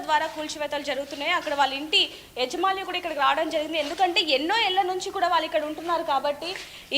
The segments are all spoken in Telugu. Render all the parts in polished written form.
ద్వారా కూల్చివేతలు జరుగుతున్నాయి. అక్కడ వాళ్ళ ఇంటి యజమాని కూడా ఇక్కడికి రావడం జరిగింది. ఎందుకంటే ఎన్నో ఏళ్ల నుంచి కూడా వాళ్ళు ఇక్కడ ఉంటున్నారు కాబట్టి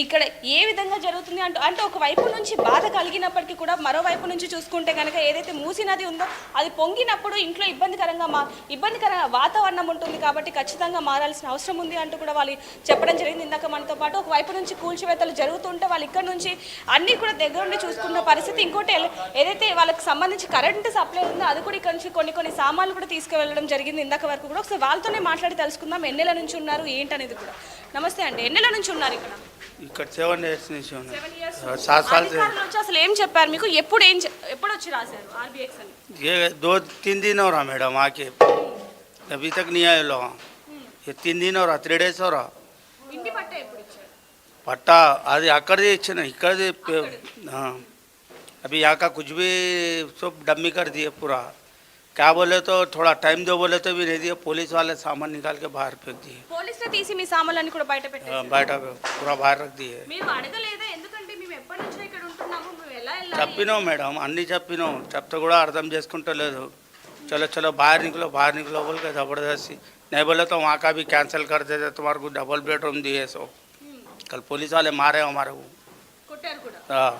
ఇక్కడ ఏ విధంగా జరుగుతుంది అంటే ఒక వైపు నుంచి బాధ కలిగినప్పటికీ కూడా మరోవైపు నుంచి చూసుకుంటే కనుక ఏదైతే మూసీ నది ఉందో అది పొంగినప్పుడు ఇంట్లో ఇబ్బందికర వాతావరణం ఉంటుంది కాబట్టి ఖచ్చితంగా మారాల్సిన అవసరం ఉంది అంటూ కూడా వాళ్ళు చెప్పడం జరిగింది. ఇందాక మనతో పాటు ఒక వైపు నుంచి కూల్చివేతలు జరుగుతుంటే వాళ్ళు ఇక్కడ నుంచి అన్ని కూడా దగ్గర ఉండి చూసుకున్న పరిస్థితి. ఇంకోటి ఏదైతే వాళ్ళకి సంబంధించి కరెంటు సప్లై ఉందో అది కూడా ఇక్కడ నుంచి కొన్ని సామాన్లు కూడా తీసుకువెళ్ళడం జరిగింది. ఇందాక వరకు కూడా ఒకసారి వాళ్ళతోనే మాట్లాడి తెలుసుకుందాం ఎన్నెల నుంచి ఉన్నారు ఏంటనేది కూడా. నమస్తే అండి, ఎన్నెల నుంచి ఉన్నారు ఇక్కడ? ఇక్కడ 7 years నుంచి ఉన్నాయి. 7 years. అసలు ఏం చెప్పారు మీకు? ఎప్పుడు వచ్చి రాశారు ఆర్బీఎక్స్ అని? ये 2-3 दिन हो रहा मैडम आके, अभी तक नहीं आए लोग. ये 3 दिन हो रहा, 3 days हो रहा. ఇంటి పట్ట ఎప్పుడు ఇచ్చారు? पट्टा అది అక్కడిది ఇచ్చిన ఇక్కడిది. हाँ, अभी यहाँ का कुछ भी सब डम्मी कर दिए पूरा. क्या बोले तो थोड़ा टाइम दो बोले तो भी नहीं दिए. पुलिस वाले सामान निकाल के बाहर फेंक दिए. పోలీసులు తీసి మీ సామాన్లన్నీ కూడా బయట పెట్టారు. బయట पूरा बाहर रख दिए. మీరు అడగలేదా? ఎందుకంటే మేము ఎప్పటి నుంచో ఇక్కడ ఉంటున్నాము, మేము ఎలా వెళ్ళాలి? చెప్పినాం మేడం, అన్నీ చెప్పినాం. చెప్తే కూడా అర్థం చేసుకుంటలేదు. चलो चलो बाहर निकलो बोल के ज़बरदस्ती. नहीं बोले तो वहाँ का भी कैंसिल कर देते, तुम्हारे को डबल बेडरूम दिए. सो कल पुलिस वाले मारे हमारे को. కొట్టారు కూడా. हाँ,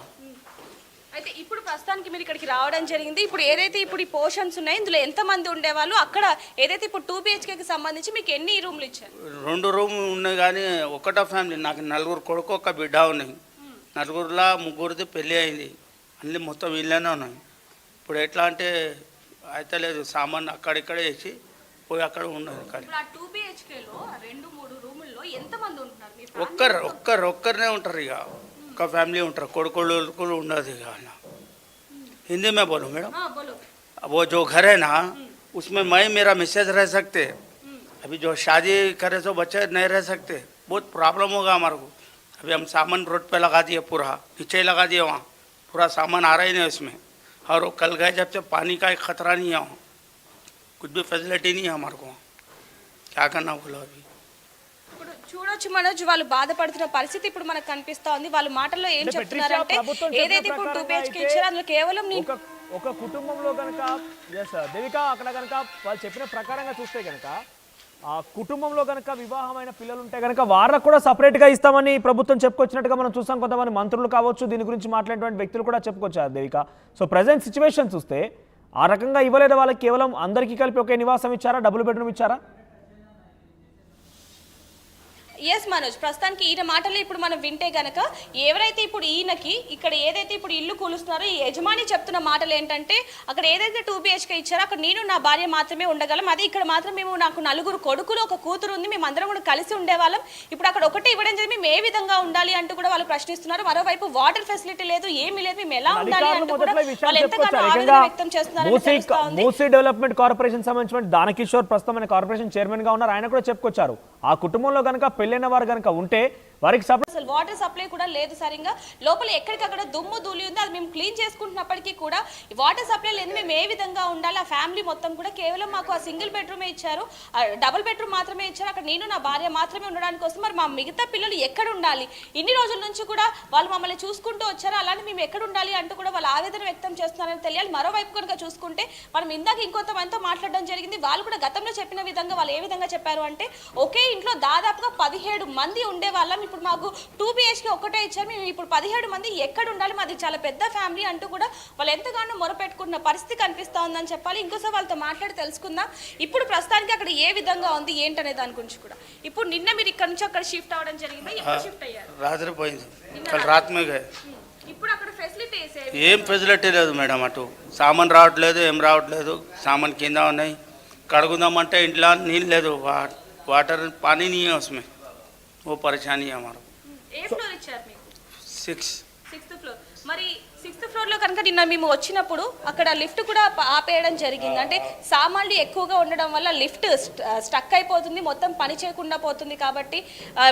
అయితే ఇప్పుడు ప్రస్తుతానికి మీరు ఇక్కడికి రావడం జరిగింది. ఇప్పుడు ఏదైతే ఇప్పుడు ఈ పోర్షన్స్ ఉన్నాయి ఇందులో ఎంతమంది ఉండేవాళ్ళు? అక్కడ ఏదైతే ఇప్పుడు 2 BHKకి సంబంధించి మీకు ఎన్ని రూమ్లు ఇచ్చారు? 2 రూమ్ ఉన్నాయి కానీ ఒకటో ఫ్యామిలీ. నాకు 4 కొడుకు ఒక బిడ్డ ఉన్నాయి. 4లో 3 పెళ్ళి అయింది. అన్నీ మొత్తం ఇళ్ళనే ఉన్నాయి. ఇప్పుడు ఎట్లా అంటే అయితే లేదు, సామాన్ అక్కడిక్కడే వేసి పోయి అక్కడ ఉన్నది. ఇప్పుడు ఆ 2 BHKలో 2-3 రూముల్లో ఎంతమంది ఉంటున్నారు? మీ ఒక్కరినే ఉంటారు. ఇక ఒక ఫ్యామిలీ ఉంటారు. కొడుకులు ఉండదు. ఇక हिंदी में बोलो मैडम. हाँ बोलो. वो जो घर है ना उसमें मैं मेरा मिसेज रह सकते. अभी जो शादी करे तो बच्चे नहीं रह सकते. बहुत प्रॉब्लम होगा हमारे को. अभी हम सामान रोड पे लगा दिए, पूरा नीचे लगा दिए. वहाँ पूरा सामान आ रहा ही नहीं उसमें. और वो कल गए जब से पानी का एक खतरा नहीं है वहाँ. कुछ भी फैसिलिटी नहीं है हमारे को. क्या करना बोलो. अभी ఇప్పుడు చూడొచ్చు మనోజ్, వాళ్ళు బాధపడుతున్న పరిస్థితి ఇప్పుడు మనకు కనిపిస్తా ఉంది. వాళ్ళ మాటల్లో ఏం చెప్తున్నారంటే ఏదైతే ఇప్పుడు 2 BHK ఇచ్చారో అందులో కేవలం ఒక కుటుంబంలో కనుక దేవిక అక్కడ కనుక వాళ్ళు చెప్పిన ప్రకారంగా చూస్తే కనుక ఆ కుటుంబంలో కనుక వివాహమైన పిల్లలు ఉంటే కనుక వారికి కూడా సపరేట్గా ఇస్తామని ప్రభుత్వం చెప్పుకొచ్చినట్టుగా మనం చూసాం. కొంతమంది మంత్రులు కావచ్చు, దీని గురించి మాట్లాడేటువంటి వ్యక్తులు కూడా చెప్పుకొచ్చారు దేవిక. సో ప్రజెంట్ సిచ్యువేషన్ చూస్తే ఆ రకంగా ఇవ్వలేదు వాళ్ళకి. కేవలం అందరికీ కలిపి ఒకే నివాసం ఇచ్చారా? డబుల్ బెడ్రూమ్ ఇచ్చారా? ఎస్ మనోజ్, ప్రస్తుతానికి ఈయన మాటలు ఇప్పుడు మనం వింటే గనక ఎవరైతే ఇప్పుడు ఈయనకి ఇక్కడ ఏదైతే ఇప్పుడు ఇల్లు కూలుస్తున్నారో ఈ యజమాని చెప్తున్న మాటలు ఏంటంటే అక్కడ ఏదైతే 2 BHK ఇచ్చారో అక్కడ నేను నా భార్య మాత్రమే ఉండగలం. అది ఇక్కడ మాత్రం మేము నాకు 4 కొడుకులు ఒక కూతురు ఉంది, మేము అందరం కూడా కలిసి ఉండేవాళ్ళం. ఇప్పుడు అక్కడ ఒకటి ఇవ్వడం జరిగింది, మేము ఏ విధంగా ఉండాలి అంటూ కూడా వాళ్ళు ప్రశ్నిస్తున్నారు. మరోవైపు వాటర్ ఫెసిలిటీ లేదు, ఏమీ లేదు, మేము ఎలా ఉండాలి అంటూ కూడా వాళ్ళు ఎంతగానో ఆవేదన వ్యక్తం చేస్తున్నారు. మూసీ డెవలప్మెంట్ కార్పొరేషన్ సంబంధించిన దానకిషోర్ ప్రస్తుతం కార్పొరేషన్ చైర్మన్ గా ఉన్నారు. ఆయన కూడా చెప్పుకొచ్చారు ఆ కుటుంబంలో కనుక పెళ్ళైన వారు కనుక ఉంటే వారికి అసలు వాటర్ సప్లై కూడా లేదు సరిగ్గా. లోపల ఎక్కడికక్కడ దుమ్ము ధూళి ఉంది, అది మేము క్లీన్ చేసుకుంటున్నప్పటికీ కూడా వాటర్ సప్లై లేదు. మేము ఏ విధంగా ఉండాలి? ఆ ఫ్యామిలీ మొత్తం కూడా కేవలం మాకు ఆ సింగిల్ బెడ్రూమే ఇచ్చారు, డబుల్ బెడ్రూమ్ మాత్రమే ఇచ్చారు. అక్కడ నేను నా భార్య మాత్రమే ఉండడానికి వస్తుంది. మరి మా మిగతా పిల్లలు ఎక్కడ ఉండాలి? ఇన్ని రోజుల నుంచి కూడా వాళ్ళు మమ్మల్ని చూసుకుంటూ వచ్చారు, అలానే మేము ఎక్కడ ఉండాలి అంటూ కూడా వాళ్ళు ఆవేదన వ్యక్తం చేస్తున్నారని తెలియాలి. మరోవైపు కనుక చూసుకుంటే మనం ఇందాక ఇంకొంతమందితో మాట్లాడడం జరిగింది. వాళ్ళు కూడా గతంలో చెప్పిన విధంగా వాళ్ళు ఏ విధంగా చెప్పారు అంటే ఒకే ఇంట్లో దాదాపుగా 17 మంది ఉండేవాళ్ళం, ఇప్పుడు మాకు 2 BHK ఒకటే ఇచ్చారు, మేము ఇప్పుడు 17 మంది ఎక్కడ ఉండాలి? మాది చాలా పెద్ద ఫ్యామిలీ అంటూ కూడా వాళ్ళు ఎంతగానో మొరపెట్టుకున్న పరిస్థితి కనిపిస్తూ ఉందని చెప్పాలి. ఇంకోసారి వాళ్ళతో మాట్లాడి తెలుసుకుందాం ఇప్పుడు ప్రస్తుతానికి అక్కడ ఏ విధంగా ఉంది ఏంటనే దాని గురించి కూడా. ఇప్పుడు నిన్న మీరు ఇక్కడ నుంచి అక్కడ షిఫ్ట్ అవ్వడం జరిగింది, ఎప్పుడు షిఫ్ట్ అయ్యారు? రాత్రి పోయింది, రాత్రి में गए. ఇప్పుడు అక్కడ ఫెసిలిటీస్ ఏం ఫెసిలిటీ లేదు మేడం. అటు సామాన్ రావట్లేదు, ఏం రావట్లేదు. సామాన్ కింద ఉన్నాయి. కడుగుదామంటే ఇంట్లో నీళ్ళు లేదు, वाटर पानी नहीं है उसमें. वो परेशानी है हमारा. ఏ ఫ్లోర్ ఇచ్చారు మీకు? 6th floor. మరి 6th ఫ్లోర్లో కనుక నిన్న మేము వచ్చినప్పుడు అక్కడ లిఫ్ట్ కూడా ఆపేయడం జరిగింది. అంటే సామాన్లు ఎక్కువగా ఉండడం వల్ల లిఫ్ట్ స్టక్ అయిపోతుంది, మొత్తం పని చేయకుండా పోతుంది. కాబట్టి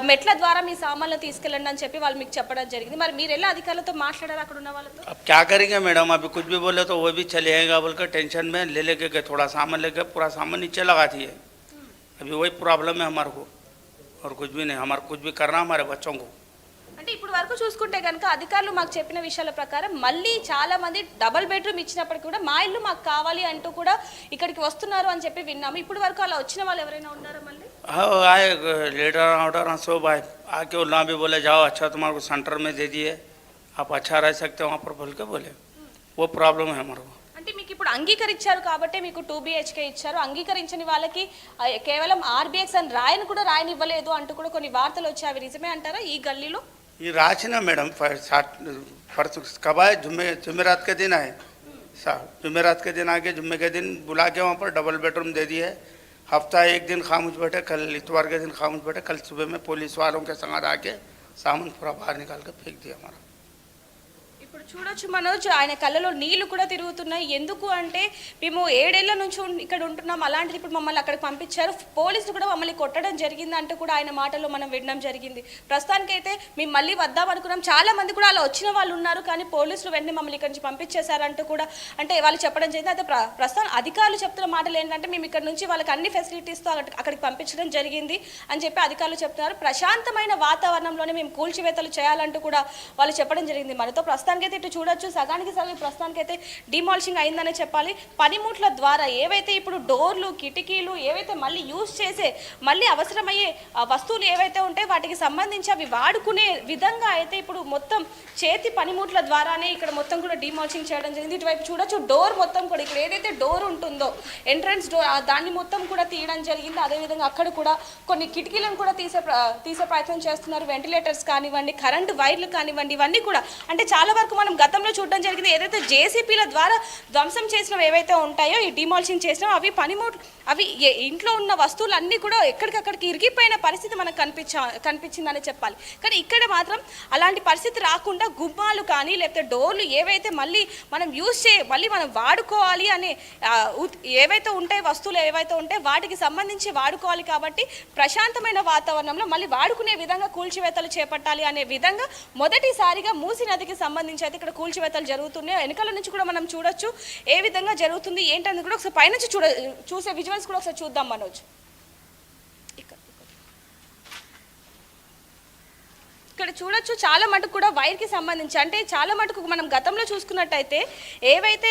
మెట్ల ద్వారా మీ సామాన్లు తీసుకెళ్ళండి అని చెప్పి వాళ్ళు మీకు చెప్పడం జరిగింది. మరి మీరు ఎలా అధికారులతో మాట్లాడారు అక్కడ ఉన్న వాళ్ళతో? अब क्या करेंगे मैडम, अभी कुछ भी बोले तो वो भी चलेगा बोलकर टेंशन में ले लेके गए. थोड़ा सामान लेके पूरा सामान नीचे लगा दिए. अभी वही प्रॉब्लम है हमारे को और कुछ भी नहीं. हमारे कुछ भी करना हमारे बच्चों को. అంటే ఇప్పుడు వరకు చూసుకుంటే కనుక అధికారులు మాకు చెప్పిన విషయాల ప్రకారం మళ్ళీ చాలా మంది డబుల్ బెడ్రూమ్ ఇచ్చినప్పటికీ కూడా మా ఇల్లు మాకు కావాలి అంటూ కూడా ఇక్కడికి వస్తున్నారు అని చెప్పి విన్నాము. ఇప్పుడు వరకు అలా వచ్చిన వాళ్ళు ఎవరైనా ఉన్నారా మళ్ళీ? हाँ आए लीडर ऑर्डर सब आए आके वो भी बोले जाओ अच्छा तुम्हारे को सेंटर में दे दिए आप अच्छा रह सकते हो वहाँ पर बोल के बोले वो प्रॉब्लम है हमारे को. అంటే మీకు ఇప్పుడు అంగీకరించారు కాబట్టి మీకు 2 BHK ఇచ్చారు. అంగీకరించని వాళ్ళకి కేవలం RBX అని రాయని కూడా రాయనివ్వలేదు అంటూ కూడా కొన్ని వార్తలు వచ్చాయి. అవి నిజమే అంటారా ఈ గల్లీలో? ये राशि ना मैडम कब आए जुमेरात के दिन आए जुमेरात के दिन आके जुम्मे के दिन बुला के वहाँ पर डबल बेडरूम दे दिए. हफ्ता एक दिन खामोश बैठे कल इतवार के दिन खामोश बैठे कल सुबह में पुलिस वालों के संग आके सामान पूरा बाहर निकाल के फेंक दिया हमारा. ఇప్పుడు చూడొచ్చు మనోజ్ ఆయన కళ్ళలో నీళ్లు కూడా తిరుగుతున్నాయి. ఎందుకు అంటే మేము 7 ఏళ్ల నుంచి ఇక్కడ ఉంటున్నాం, అలాంటిది ఇప్పుడు మమ్మల్ని అక్కడికి పంపించారు, పోలీసులు కూడా మమ్మల్ని కొట్టడం జరిగింది అంటూ కూడా ఆయన మాటల్లో మనం వినడం జరిగింది. ప్రస్తుతానికైతే మేము మళ్ళీ వద్దాం అనుకున్నాం, చాలా మంది కూడా అలా వచ్చిన వాళ్ళు ఉన్నారు, కానీ పోలీసులు వెంటనే మమ్మల్ని ఇక్కడి నుంచి పంపించేశారంటూ కూడా అంటే వాళ్ళు చెప్పడం జరిగింది. అయితే ప్రస్తుతం అధికారులు చెప్తున్న మాటలు ఏంటంటే మేము ఇక్కడ నుంచి వాళ్ళకి అన్ని ఫెసిలిటీస్తో అక్కడికి పంపించడం జరిగింది అని చెప్పి అధికారులు చెప్తున్నారు. ప్రశాంతమైన వాతావరణంలోనే మేము కూల్చివేతలు చేయాలంటూ కూడా వాళ్ళు చెప్పడం జరిగింది. మనతో ప్రస్తుతానికి అయితే ఇటు చూడొచ్చు సగానికి సగం ప్రస్తుతానికి అయితే డిమాలిషింగ్ అయిందనే చెప్పాలి. పనిముట్ల ద్వారా ఏవైతే ఇప్పుడు డోర్లు కిటికీలు ఏవైతే మళ్ళీ యూజ్ చేసే మళ్ళీ అవసరమయ్యే వస్తువులు ఏవైతే ఉంటాయో వాటికి సంబంధించి అవి వాడుకునే విధంగా అయితే ఇప్పుడు మొత్తం చేతి పనిముట్ల ద్వారానే ఇక్కడ మొత్తం కూడా డిమాలిషింగ్ చేయడం జరిగింది. ఇటువైపు చూడొచ్చు డోర్ మొత్తం కూడా ఇక్కడ ఏదైతే డోర్ ఉంటుందో ఎంట్రన్స్ డోర్ దాన్ని మొత్తం కూడా తీయడం జరిగింది. అదేవిధంగా అక్కడ కూడా కొన్ని కిటికీలను కూడా తీసే ప్రయత్నం చేస్తున్నారు. వెంటిలేటర్స్ కానివ్వండి, కరెంటు వైర్లు కానివ్వండి, ఇవన్నీ కూడా అంటే చాలా వరకు మనం గతంలో చూడడం జరిగింది. ఏదైతే జేసీపీల ద్వారా ధ్వంసం చేసినవి ఏవైతే ఉంటాయో ఈ డిమాలిషింగ్ చేసినవి అవి అవి ఇంట్లో ఉన్న వస్తువులు అన్నీ కూడా ఎక్కడికక్కడికి ఇరిగిపోయిన పరిస్థితి మనకు కనిపించిందని చెప్పాలి. కానీ ఇక్కడ మాత్రం అలాంటి పరిస్థితి రాకుండా గుమ్మాలు కానీ లేకపోతే డోర్లు ఏవైతే మళ్ళీ మనం మళ్ళీ మనం వాడుకోవాలి అనే ఏవైతే ఉంటాయి వస్తువులు ఏవైతే ఉంటాయి వాటికి సంబంధించి వాడుకోవాలి కాబట్టి ప్రశాంతమైన వాతావరణంలో మళ్ళీ వాడుకునే విధంగా కూల్చివేతలు చేపట్టాలి అనే విధంగా మొదటిసారిగా మూసీ నదికి సంబంధించి అయితే ఇక్కడ కూల్చివేతలు జరుగుతున్నాయి. వెనకాల నుంచి కూడా మనం చూడొచ్చు ఏ విధంగా జరుగుతుంది ఏంటనేది కూడా ఒకసారి పైనుంచి చూసే విజువల్స్ కూడా ఒకసారి చూద్దాం మనోజ్. ఇక్కడ చూడొచ్చు చాలా మటుకు కూడా వైర్కి సంబంధించి అంటే చాలా మటుకు మనం గతంలో చూసుకున్నట్టయితే ఏవైతే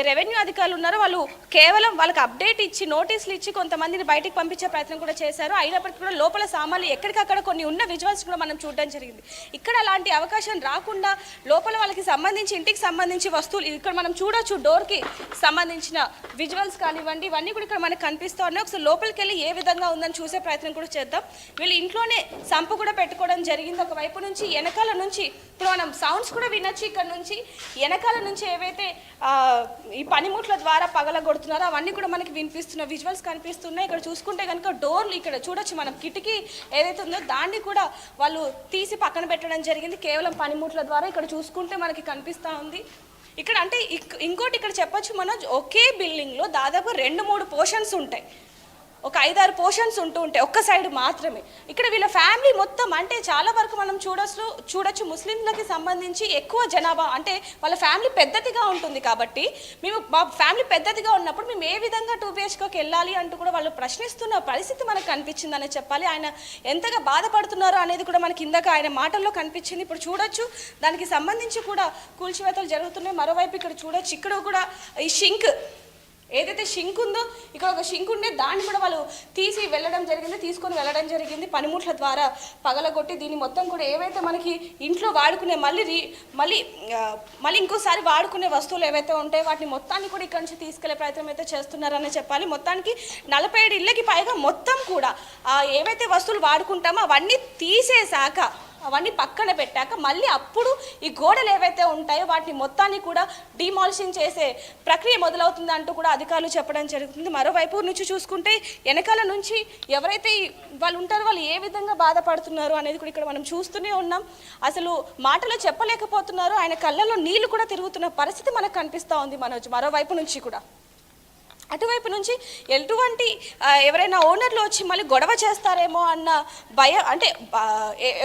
రెవెన్యూ అధికారులు ఉన్నారో వాళ్ళు కేవలం వాళ్ళకి అప్డేట్ ఇచ్చి నోటీసులు ఇచ్చి కొంతమందిని బయటికి పంపించే ప్రయత్నం కూడా చేశారు. అయినప్పటికీ కూడా లోపల సామాన్లు ఎక్కడికక్కడ కొన్ని ఉన్న విజువల్స్ కూడా మనం చూడడం జరిగింది. ఇక్కడ అలాంటి అవకాశం రాకుండా లోపల వాళ్ళకి సంబంధించి ఇంటికి సంబంధించి వస్తువులు ఇక్కడ మనం చూడొచ్చు డోర్కి సంబంధించిన విజువల్స్ కానివ్వండి ఇవన్నీ కూడా ఇక్కడ మనకు కనిపిస్తూ ఉన్నాయి. ఒకసారి లోపలికి వెళ్ళి ఏ విధంగా ఉందని చూసే ప్రయత్నం కూడా చేద్దాం. వీళ్ళు ఇంట్లోనే సంపు కూడా పెట్టుకోవడం జరిగింది. ఒకవైపు నుంచి వెనకాల నుంచి ఇప్పుడు మనం సౌండ్స్ కూడా వినొచ్చు. ఇక్కడ నుంచి వెనకాల నుంచి ఏవైతే ఈ పనిముట్ల ద్వారా పగలగొడుతున్నారో అవన్నీ కూడా మనకి వినిపిస్తున్న విజువల్స్ కనిపిస్తున్నాయి. ఇక్కడ చూసుకుంటే కనుక డోర్లు ఇక్కడ చూడొచ్చు మనం కిటికీ ఏదైతే ఉందో దాన్ని కూడా వాళ్ళు తీసి పక్కన పెట్టడం జరిగింది కేవలం పనిముట్ల ద్వారా. ఇక్కడ చూసుకుంటే మనకి కనిపిస్తూ ఉంది. ఇక్కడ అంటే ఇంకోటి ఇక్కడ చెప్పొచ్చు మనం ఒకే బిల్డింగ్లో దాదాపు 2-3 పోర్షన్స్ ఉంటాయి, ఒక 5-6 పోర్షన్స్ ఉంటూ ఉంటాయి ఒక్క సైడ్ మాత్రమే. ఇక్కడ వీళ్ళ ఫ్యామిలీ మొత్తం అంటే చాలా వరకు మనం చూడొచ్చు ముస్లింలకి సంబంధించి ఎక్కువ జనాభా అంటే వాళ్ళ ఫ్యామిలీ పెద్దదిగా ఉంటుంది కాబట్టి మా ఫ్యామిలీ పెద్దదిగా ఉన్నప్పుడు మేము ఏ విధంగా 2 BHKకి వెళ్ళాలి అంటూ కూడా వాళ్ళు ప్రశ్నిస్తున్న పరిస్థితి మనకు కనిపించిందనే చెప్పాలి. ఆయన ఎంతగా బాధపడుతున్నారో అనేది కూడా మనకి ఇందాక ఆయన మాటల్లో కనిపించింది. ఇప్పుడు చూడొచ్చు దానికి సంబంధించి కూడా కూల్చివేతలు జరుగుతున్నాయి. మరోవైపు ఇక్కడ చూడొచ్చు ఇక్కడ కూడా ఈ షింక్ ఏదైతే షింక్ ఉందో ఇక్కడ ఒక షింక్ ఉండే దాన్ని కూడా వాళ్ళు తీసుకొని వెళ్ళడం జరిగింది పనిముట్ల ద్వారా పగలగొట్టి దీన్ని మొత్తం కూడా ఏవైతే మనకి ఇంట్లో వాడుకునే మళ్ళీ ఇంకోసారి వాడుకునే వస్తువులు ఏవైతే ఉంటాయో వాటిని మొత్తాన్ని కూడా ఇక్కడ నుంచి తీసుకెళ్లే ప్రయత్నం అయితే చేస్తున్నారని చెప్పాలి. మొత్తానికి 47 ఇళ్ళకి పైగా మొత్తం కూడా ఏవైతే వస్తువులు వాడుకుంటామో అవన్నీ తీసేశాక అవన్నీ పక్కన పెట్టాక మళ్ళీ అప్పుడు ఈ గోడలు ఏవైతే ఉంటాయో వాటిని మొత్తాన్ని కూడా డిమాలిషింగ్ చేసే ప్రక్రియ మొదలవుతుంది అంటూ కూడా అధికారులు చెప్పడం జరుగుతుంది. మరోవైపు నుంచి చూసుకుంటే వెనకాల నుంచి ఎవరైతే వాళ్ళు ఉంటారో వాళ్ళు ఏ విధంగా బాధపడుతున్నారు అనేది కూడా ఇక్కడ మనం చూస్తూనే ఉన్నాం. అసలు మాటలో చెప్పలేకపోతున్నారు. ఆయన కళ్ళల్లో నీళ్లు కూడా తిరుగుతున్న పరిస్థితి మనకు కనిపిస్తూ ఉంది మనోజ్. మరోవైపు నుంచి కూడా అటువైపు నుంచి ఎటువంటి ఎవరైనా ఓనర్లు వచ్చి మళ్ళీ గొడవ చేస్తారేమో అన్న భయం అంటే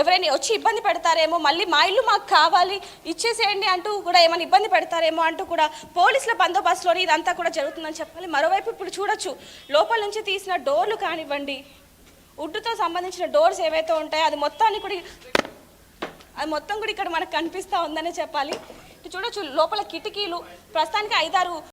ఎవరైనా వచ్చి ఇబ్బంది పెడతారేమో మళ్ళీ మా ఇల్లు మాకు కావాలి ఇచ్చేసేయండి అంటూ కూడా ఏమైనా ఇబ్బంది పెడతారేమో అంటూ కూడా పోలీసుల బందోబస్తులోని ఇదంతా కూడా జరుగుతుందని చెప్పాలి. మరోవైపు ఇప్పుడు చూడొచ్చు లోపల నుంచి తీసిన డోర్లు కానివ్వండి వుడ్తో సంబంధించిన డోర్స్ ఏవైతే ఉంటాయో అది మొత్తాన్ని కూడా అది మొత్తం కూడా ఇక్కడ మనకు కనిపిస్తూ ఉందనే చెప్పాలి. ఇటు చూడొచ్చు లోపల కిటికీలు ప్రస్తుతానికి 5-6